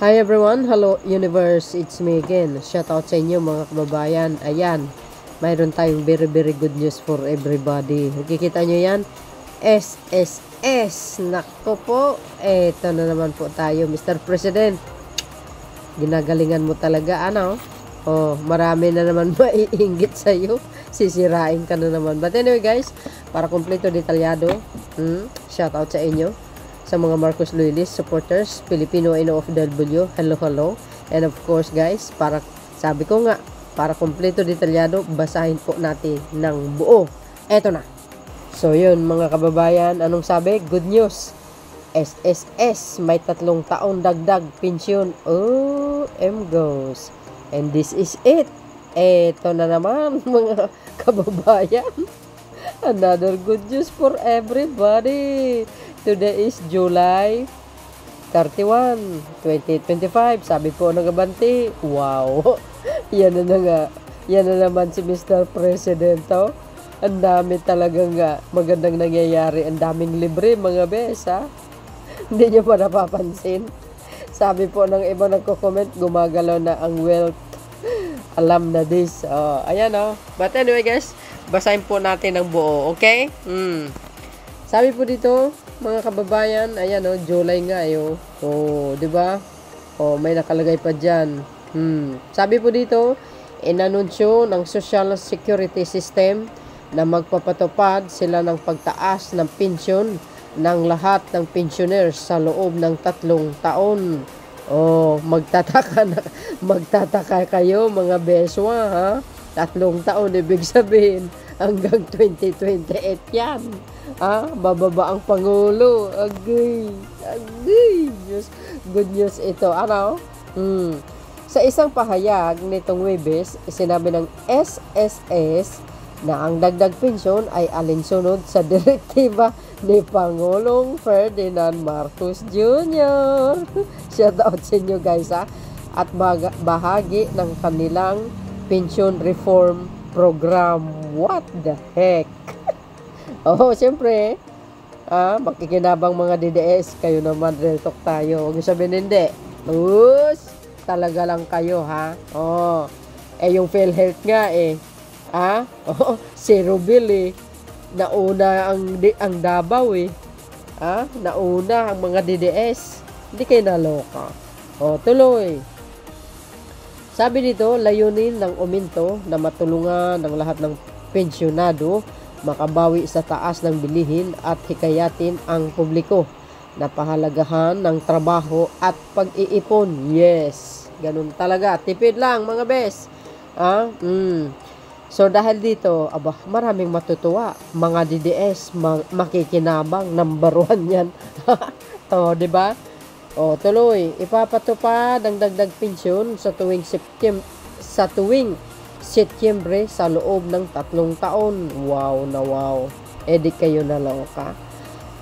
Hi everyone, hello universe, it's me again. Shout out sa inyo mga kababayan. Ayan, mayroon tayong very good news for everybody. Nakikita nyo yan? SSS. Nako po, eto na naman po tayo, Mr. President. Ginagalingan mo talaga, ano? Oh, marami na naman maiinggit sa'yo. Sisirain ka na naman. But anyway guys, para kompleto detalyado, shout out sa inyo. Sa mga Marcos Loyalist supporters, Filipino and OFW, hello. And of course guys, para sabi ko nga, para kompleto detalyado, basahin po natin ng buo. Eto na. So yun mga kababayan, anong sabi? Good news. SSS may 3 taon dagdag pensyon. Oh, M goes. And this is it. Eto na naman mga kababayan. Another good news for everybody. Today is July 31, 2025. Sabi po ng Abanti, wow. Yan na nga. Yan na naman si Mr. President. Oh. Ang dami talagang magandang nangyayari. Ang daming libre mga bes. Ha? Hindi nyo pa napapansin. Sabi po ng iba nagko-comment, gumagalaw na ang wealth. Alam na this. Oh, ayan oh. But anyway guys, basahin po natin ang buo. Okay? Sabi po dito, mga kababayan, ayan oh, July nga ayo. Oh, 'di ba? Oh, may nakalagay pa diyan. Sabi po dito, inanunsyo ng Social Security System na magpapatupad sila ng pagtaas ng pensyon ng lahat ng pensioners sa loob ng 3 taon. Oh, magtataka kayo mga beswa, ha? 3 taon, ibig sabihin hanggang 2028 yan. Bababa ang Pangulo. Agay. Good news ito. Ano? Sa isang pahayag nitong Webes, sinabi ng SSS na ang dagdag pensyon ay alinsunod sa direktiba ni Pangulong Ferdinand Marcos Jr. Shout out sa inyo guys ha. At bahagi ng kanilang pension reform program. What the heck? Oh, siyempre, makikinabang mga DDS, kayo naman, real talk tayo. Huwag sabihin hindi. Talaga lang kayo, ha? Oh, yung PhilHealth nga, zero bill, nauna ang Davao, nauna ang mga DDS. Hindi kayo naloka. Oh, tuloy. Sabi dito, layunin ng uminto na matulungan ng lahat ng pensyonado makabawi sa taas ng bilihin at hikayatin ang publiko na pahalagahan ng trabaho at pag-iipon. Yes, ganun talaga. Tipid lang mga bes. So dahil dito, maraming matutuwa. Mga DDS, makikinabang, number 1 yan. O, diba? O, tuloy. Ipapatupad ang dagdag pensyon sa tuwing Setyembre sa loob ng 3 taon. Wow na wow. Di kayo naloka.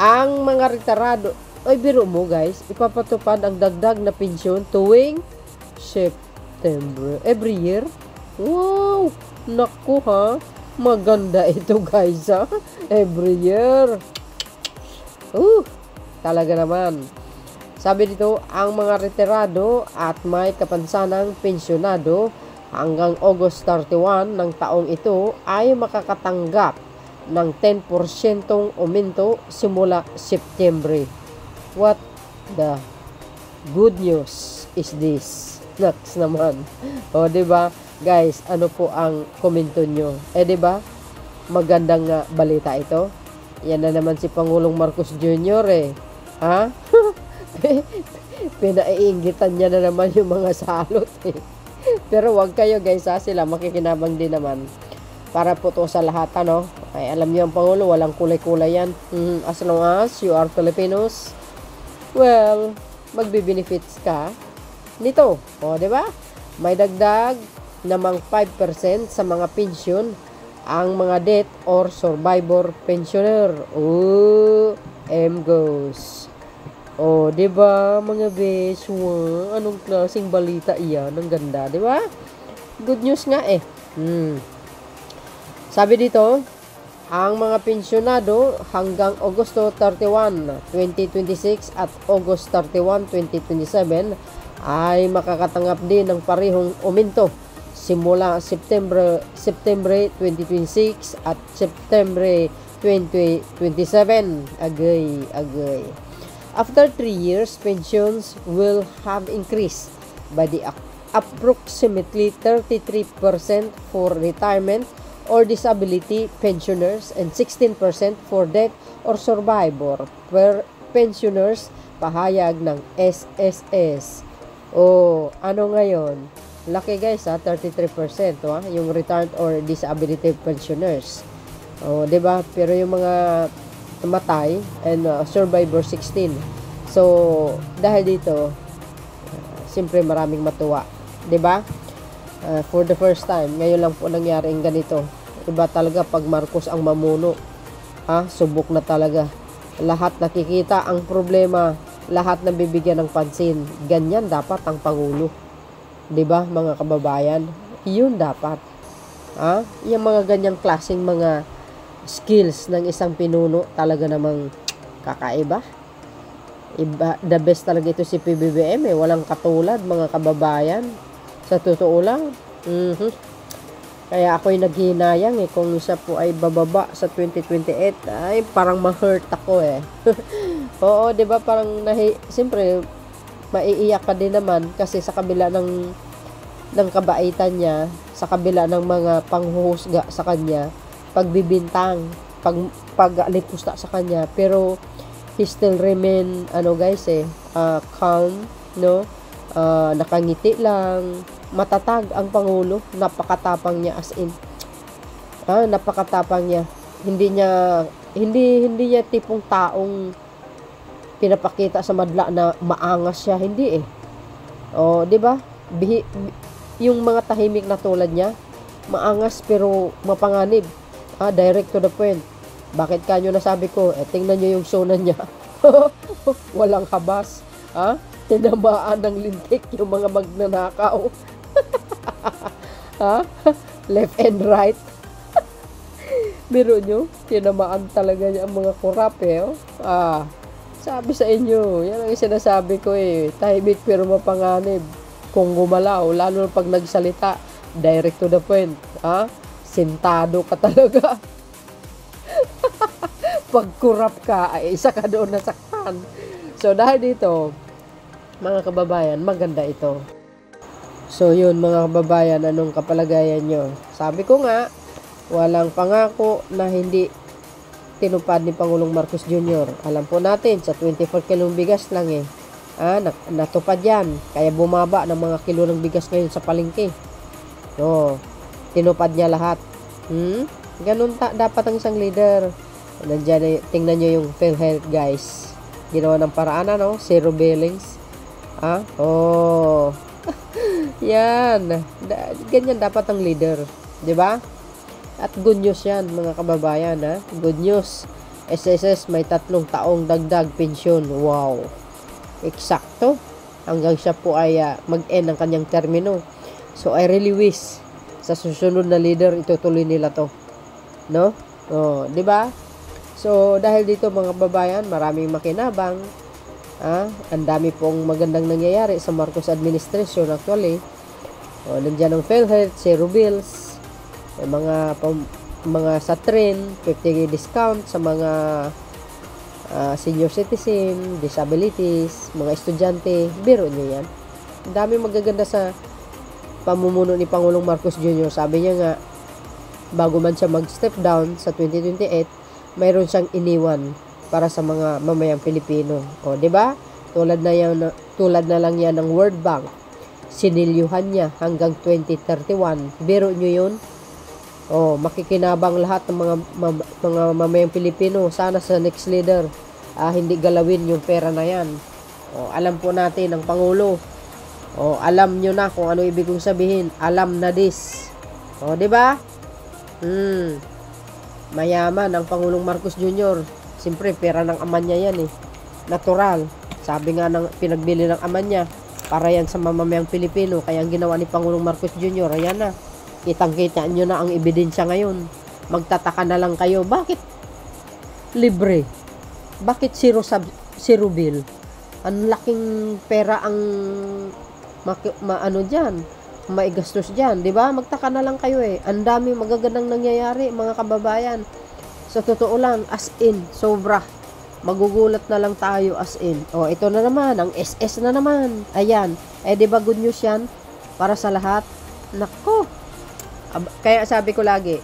Ang mga retirado, biro mo guys, ipapatupad ang dagdag na pensyon tuwing September. Every year? Wow! Naku ha. Maganda ito guys ha. Every year. Talaga naman. Sabi dito, ang mga retirado at may kapansanang pensyonado hanggang August 31 ng taong ito ay makakatanggap ng 10% aumento simula September. What the good news is this? Next naman. O, diba? Guys, ano po ang komento nyo? Diba? Magandang balita ito. Yan na naman si Pangulong Marcos Jr. Ha? Pinaiinggitan niya na naman yung mga salot Pero wag kayo guys ha, sila makikinabang din naman. Para po to sa lahat ano. Ay alam niyo ang Pangulo, walang kulay-kulay yan. As long as you are Filipinos, well, magbe-benefits ka nito. O, di ba? May dagdag namang 5% sa mga pensyon ang mga death or survivor pensioner. M goes. Oh, 'di ba mga beswa? Anong klaseng balita iyan? Ang ganda, 'di ba? Good news nga Sabi dito, ang mga pensyonado hanggang Agosto 31, 2026 at August 31, 2027 ay makakatanggap din ng parehong aumento simula September 2026 at September 2027. Agay. After 3 years, pensions will have increased by the approximately 33% for retirement or disability pensioners and 16% for death or survivor per pensioners, pahayag ng SSS. Ano ngayon? Laki guys 33%, yung retired or disability pensioners. 'Di ba? Pero yung mga namatay and survivor 16. So, dahil dito, siyempre maraming matuwa, 'di ba? For the first time, ngayon lang po nangyari ang ganito. Iba talaga pag Marcos ang mamuno. Subok na talaga. Lahat nakikita ang problema, lahat nabibigyan ng pansin. Ganyan dapat ang pangulo. 'Di ba, mga kababayan? 'Yun dapat. Yung mga ganyang klaseng mga skills ng isang pinuno talaga namang kakaiba. The best talaga ito si PBBM, walang katulad, mga kababayan. Sa totoo lang. Kaya ako'y naghinayang kung siya po ay bababa sa 2028, ay parang ma-hurt ako Oo, 'di ba, parang siyempre maiiyak ka din naman kasi sa kabila ng kabaitan niya, sa kabila ng mga panghuhusga sa kanya, pagbibintang, paglipusta sa kanya, pero he still remain calm, no? Nakangiti lang, matatag ang pangulo, napakatapang niya, as in napakatapang niya. Hindi niya tipong taong pinapakita sa madla na maangas siya, hindi 'di ba? Yung mga tahimik na tulad niya, maangas pero mapanganib. Direct to the point. Bakit kanyo nasabi ko? Tingnan nyo yung sunan niya. Walang habas. Tinamaan ng lintik yung mga magnanakaw. Left and right. Biro nyo, tinamaan talaga niya ang mga kurap sabi sa inyo, yan ang sinasabi ko tahimik pero mapanganib. Kung gumalaw, lalo na pag nagsalita, direct to the point. Sintado ka talaga. Pag kurap ka, ay isa ka doon nasaktan. So, dahil dito, mga kababayan, maganda ito. So, yun, mga kababayan, anong kapalagayan nyo? Sabi ko nga, walang pangako na hindi tinupad ni Pangulong Marcos Jr. Alam po natin, sa 24 kilong bigas lang natupad yan. Kaya bumaba ng mga kilo ng bigas ngayon sa palengke. Tinupad niya lahat. Ganun dapat ang isang leader. Nandiyan, tingnan nyo yung PhilHealth guys. Ginawa ng paraan, zero billings. Yan. Ganyan dapat ang leader. 'Di ba? At good news yan, mga kababayan. Good news. SSS may 3 taong dagdag pensyon. Wow. Eksakto. Hanggang siya po ay mag-end ang kanyang termino. So, I really wish sa susunod na leader, itutuloy nila to. No? 'Di ba? So, dahil dito, mga babayan, maraming makinabang. Ang dami pong magandang nangyayari sa Marcos administration actually. Nandiyan ang PhilHealth, zero bills. Mga sa train, 50 discount sa mga senior citizen, disabilities, mga estudyante. Biro niyo yan. Ang dami magaganda sa pamumuno ni Pangulong Marcos Jr. Sabi niya nga, bago man siya mag-step down sa 2028, mayroon siyang iniwan para sa mga mamayang Pilipino. 'Di ba? Tulad na lang yan ng World Bank. Sinilyuhan niya hanggang 2031. Biro niyo 'yun? Makikinabang lahat ng mga mamayang Pilipino. Sana sa next leader, hindi galawin yung pera na yan. Alam po natin ang Pangulo. Alam nyo na kung ano ibig kong sabihin. Alam na this. 'Di ba? Mayaman ang Pangulong Marcos Jr. Siyempre, pera ng ama niya yan Natural. Sabi nga ng pinagbili ng ama niya, para yan sa mamamayang Pilipino. Kaya ang ginawa ni Pangulong Marcos Jr., ayan na. Kitang-kita nyo na ang ebidensya ngayon. Magtataka na lang kayo, bakit libre? Bakit zero bill? Ang laking pera ang ano dyan, maigastos dyan, di ba? Magtaka na lang kayo eh. Ang dami magagandang nangyayari, mga kababayan. Sa totoo lang, as in, sobra. Magugulat na lang tayo as in. O, ito na naman, ang SS na naman. Ayan. Eh, di ba good news yan? Para sa lahat. Nako. Kaya sabi ko lagi,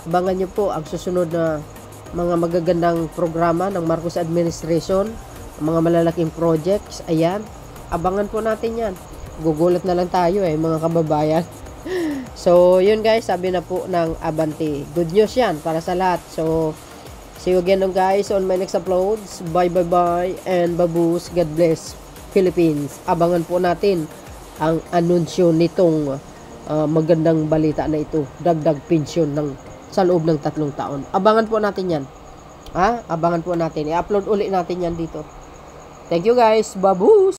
abangan nyo po ang susunod na mga magagandang programa ng Marcos Administration, mga malalaking projects. Ayan. Abangan po natin yan. Gugulat na lang tayo eh, mga kababayan. So, yun guys, sabi na po ng Abante. Good news yan para sa lahat. So, see you again guys on my next uploads. Bye bye bye and baboos. God bless Philippines. Abangan po natin ang anunsyo nitong magandang balita na ito. Dagdag pensyon sa loob ng 3 taon. Abangan po natin yan. Abangan po natin. I-upload ulit natin yan dito. Thank you guys. Baboos!